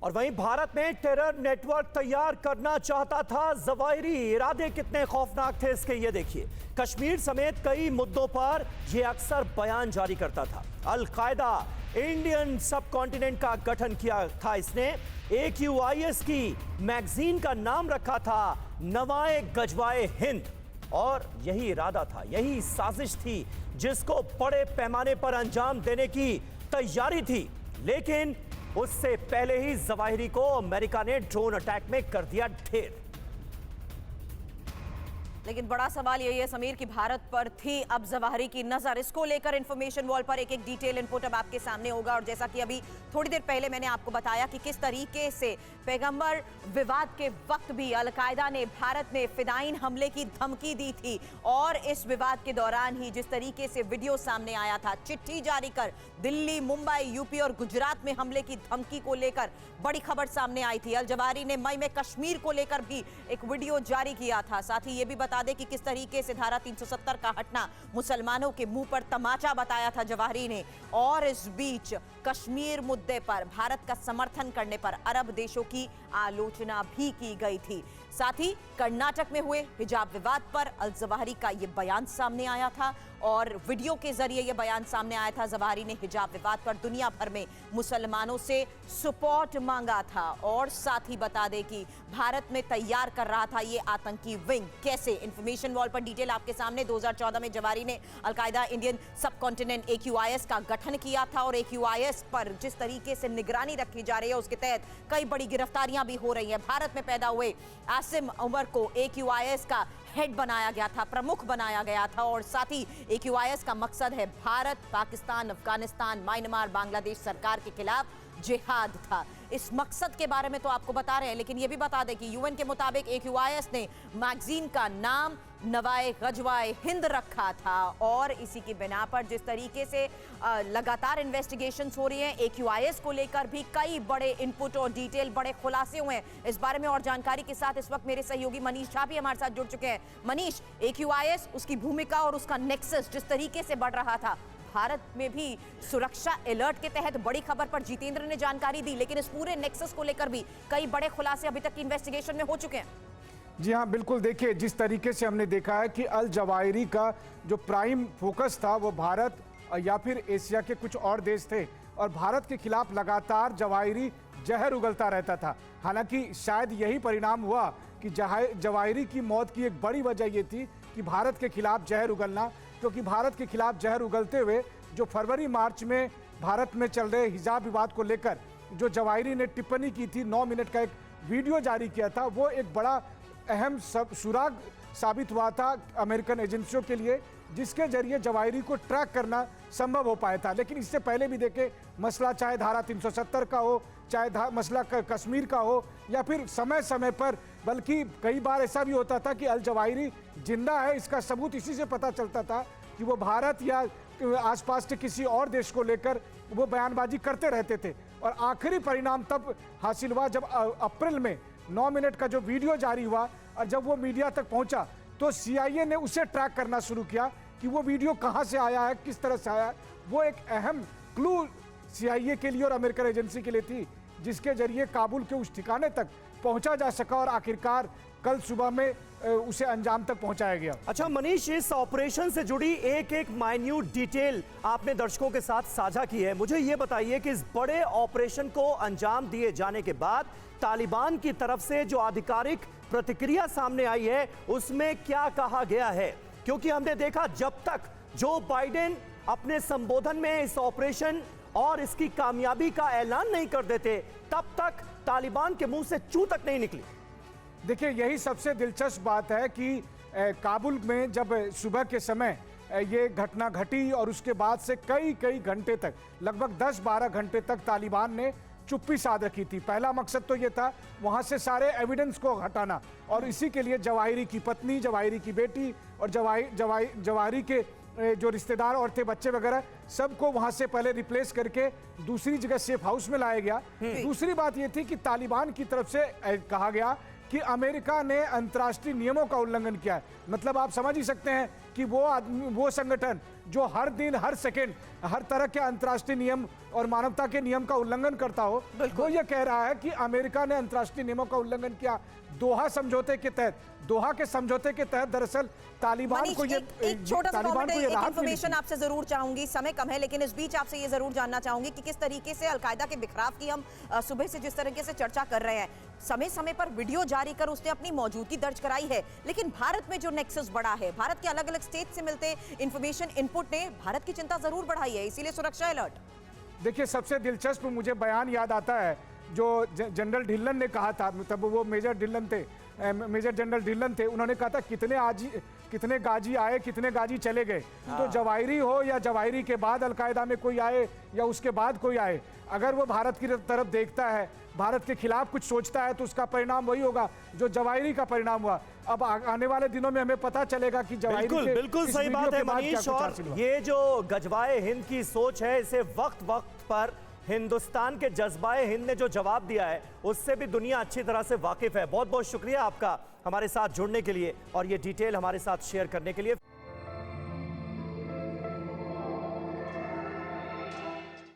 और वहीं भारत में टेरर नेटवर्क तैयार करना चाहता था जवाहिरी। इरादे कितने खौफनाक थे इसके ये देखिए। कश्मीर समेत कई मुद्दों पर यह अक्सर बयान जारी करता था। अल-कायदा इंडियन सब कॉन्टिनेंट का गठन किया था इसने। AQIS की मैगजीन का नाम रखा था नवाए गजवाए हिंद। और यही इरादा था, यही साजिश थी जिसको बड़े पैमाने पर अंजाम देने की तैयारी थी। लेकिन उससे पहले ही जवाहिरी को अमेरिका ने ड्रोन अटैक में कर दिया ढेर। लेकिन बड़ा सवाल यही है समीर कि भारत पर थी अब जवाहिरी की नजर। इसको लेकर इंफॉर्मेशन वॉल पर एक एक डिटेल इनपुट अब आपके सामने होगा। और जैसा कि अभी थोड़ी देर पहले मैंने आपको बताया कि किस तरीके से पैगंबर विवाद के वक्त भी अल-कायदा ने भारत में फिदाइन हमले की धमकी दी थी। और इस विवाद के दौरान ही जिस तरीके से वीडियो सामने आया था, चिट्ठी जारी कर दिल्ली, मुंबई, यूपी और गुजरात में हमले की धमकी को लेकर बड़ी खबर सामने आई थी। अल जवाहिरी ने मई में कश्मीर को लेकर भी एक वीडियो जारी किया था। साथ ही ये भी बता दे कि किस तरीके से धारा 370 का हटना मुसलमानों के मुंह पर तमाचा बताया था जवाहिरी ने। और इस बीच कश्मीर मुद्दे पर भारत का समर्थन करने पर अरब देशों की आलोचना भी की गई थी। साथ ही कर्नाटक में हुए हिजाब विवाद पर अल जवाहिरी का यह बयान सामने आया था और वीडियो के जरिए यह बयान सामने आया था। जवाहिरी ने हिजाब विवाद पर दुनिया भर में मुसलमानों से सपोर्ट मांगा था। और साथ ही बता दें कि भारत में तैयार कर रहा था यह आतंकी विंग। कैसे? इंफॉर्मेशन वॉल पर डिटेल आपके सामने। 2014 में जवाहिरी ने अल-कायदा इंडियन सब कॉन्टिनेंट AQIS का गठन किया था। और AQIS पर जिस तरीके से निगरानी रखी जा रही है उसके तहत कई बड़ी गिरफ्तारियां भी हो रही हैं। भारत में पैदा हुए आसिम उमर को AQIS का हेड बनाया गया था, प्रमुख बनाया गया था। और साथ ही AQIS का मकसद है भारत, पाकिस्तान, अफगानिस्तान, म्यांमार, बांग्लादेश सरकार के खिलाफ जिहाद था। इस मकसद के बारे में तो आपको बता रहे हैं, लेकिन यह भी बता दें कि UN के मुताबिक AQIS ने मैगजीन का नाम नवाए गजवाए हिंद रखा था। और इसी की बिना पर जिस तरीके से लगातार इन्वेस्टिगेशंस हो रही हैं AQIS को लेकर भी कई बड़े इनपुट और डिटेल, बड़े खुलासे हुए हैं। इस बारे में और जानकारी के साथ इस वक्त मेरे सहयोगी मनीष झा भी हमारे साथ जुड़ चुके हैं। मनीष, AQIS, उसकी भूमिका और उसका नेक्सस जिस तरीके से बढ़ रहा था, भारत में भी सुरक्षा अलर्ट के तहत बड़ी खबर पर जितेंद्र ने जानकारी दी, लेकिन इस पूरे नेक्सस को लेकर भी कई बड़े खुलासे अभी तक की इन्वेस्टिगेशन में हो चुके हैं। जी हाँ, बिल्कुल। देखिए, जिस तरीके से हमने देखा है कि अल जवाहिरी का जो प्राइम फोकस था वो भारत या फिर एशिया के कुछ और देश थे। और भारत के खिलाफ लगातार जवाहिरी जहर उगलता रहता था। हालांकि शायद यही परिणाम हुआ कि जवाहिरी की मौत की एक बड़ी वजह ये थी कि भारत के खिलाफ जहर उगलना। क्योंकि भारत के खिलाफ जहर उगलते हुए जो फरवरी मार्च में भारत में चल रहे हिजाब विवाद को लेकर जो जवाहिरी ने टिप्पणी की थी, 9 मिनट का एक वीडियो जारी किया था, वो एक बड़ा अहम सुराग साबित हुआ था अमेरिकन एजेंसियों के लिए, जिसके जरिए जवाहिरी को ट्रैक करना संभव हो पाया था। लेकिन इससे पहले भी देखें, मसला चाहे धारा 370 का हो, चाहे मसला कश्मीर का हो, या फिर समय समय पर, बल्कि कई बार ऐसा भी होता था कि अल जवाहिरी जिंदा है इसका सबूत इसी से पता चलता था कि वो भारत या आसपास के किसी और देश को लेकर वो बयानबाजी करते रहते थे। और आखिरी परिणाम तब हासिल हुआ जब अप्रैल में 9 मिनट का जो वीडियो जारी हुआ और जब वो मीडिया तक पहुंचा तो CIA ने उसे ट्रैक करना शुरू किया कि वो वीडियो कहां से आया है, किस तरह से आया है। वो एक अहम क्लू CIA के लिए और अमेरिकन एजेंसी के लिए थी, जिसके जरिए काबुल के उस ठिकाने तक पहुंचा जा सका और आखिरकार कल सुबह में उसे अंजाम तक पहुंचाया गया। अच्छा मनीष, इस ऑपरेशन से जुड़ी एक एक माइन्यूट डिटेल आपने दर्शकों के साथ साझा की है। मुझे यह बताइए कि इस बड़े ऑपरेशन को अंजाम दिए जाने के बाद तालिबान की तरफ से जो आधिकारिक प्रतिक्रिया सामने आई है उसमें क्या कहा गया है? क्योंकि हमने देखा जब तक जो बाइडेन अपने संबोधन में इस ऑपरेशन और इसकी कामयाबी का ऐलान नहीं कर देते, तब तक तालिबान के मुंह से चू तक नहीं निकली। देखिए, यही सबसे दिलचस्प बात है कि काबुल में जब सुबह के समय ये घटना घटी और उसके बाद से कई घंटे तक, लगभग 10-12 घंटे तक तालिबान ने चुप्पी साध रखी थी। पहला मकसद तो ये था वहाँ से सारे एविडेंस को हटाना, और इसी के लिए जवाहिरी की पत्नी, जवाहिरी की बेटी और जवाहिरी के जो रिश्तेदार और थे, बच्चे वगैरह, सबको वहां से पहले रिप्लेस करके दूसरी जगह सेफ हाउस में लाया गया। दूसरी बात यह थी कि तालिबान की तरफ से कहा गया कि अमेरिका ने अंतर्राष्ट्रीय नियमों का उल्लंघन किया है। मतलब आप समझ ही सकते हैं कि वो संगठन जो हर दिन हर सेकंड हर तरह के अंतर्राष्ट्रीय नियम और मानवता के नियम का उल्लंघन करता हो, वो ये कह रहा है कि अमेरिका ने अंतर्राष्ट्रीय नियमों का उल्लंघन किया। दोहा समझौते के तहत, दोहा के समझौते के तहत दरअसल तालिबान को ये एक छोटा सा तालिबान को ये राहत मिली इन्फॉर्मेशन थी। आपसे जरूर चाहूंगी, समय कम है, लेकिन इस बीच आपसे ये जरूर जानना चाहूंगी कि किस तरीके से अलकायदा के बिखराव की हम सुबह से जिस तरीके से चर्चा कर रहे हैं, समय समय पर वीडियो जारी कर उसने अपनी मौजूदगी दर्ज कराई है, लेकिन भारत में जो नेक्सस बढ़ा है, भारत के अलग अलग स्टेट से मिलते इंफॉर्मेशन इनपुट ने भारत की चिंता जरूर बढ़ाई है, इसीलिए सुरक्षा अलर्ट। देखिए, सबसे दिलचस्प मुझे बयान याद आता है जो जनरल ढिल्लन ने कहा था, तब वो मेजर जनरल ढिल्लन थे। उन्होंने कहा था कितने गाजी आए, कितने गाजी चले गए। तो जवाहिरी हो या जवाहिरी के बाद अलकायदा में कोई आए या उसके बाद कोई आए, अगर वो भारत की तरफ देखता है, भारत के खिलाफ कुछ सोचता है, तो उसका परिणाम वही होगा जो जवाहिरी का परिणाम हुआ। अब आने वाले दिनों में हमें पता चलेगा कि जवाहिरी बिल्कुल सही बात है मनीष। और ये जो गजवाए हिंद की सोच है, इसे वक्त वक्त पर हिंदुस्तान के जज्बाए हिंद ने जो जवाब दिया है, उससे भी दुनिया अच्छी तरह से वाकिफ है। बहुत बहुत शुक्रिया आपका हमारे साथ जुड़ने के लिए और ये डिटेल हमारे साथ शेयर करने के लिए।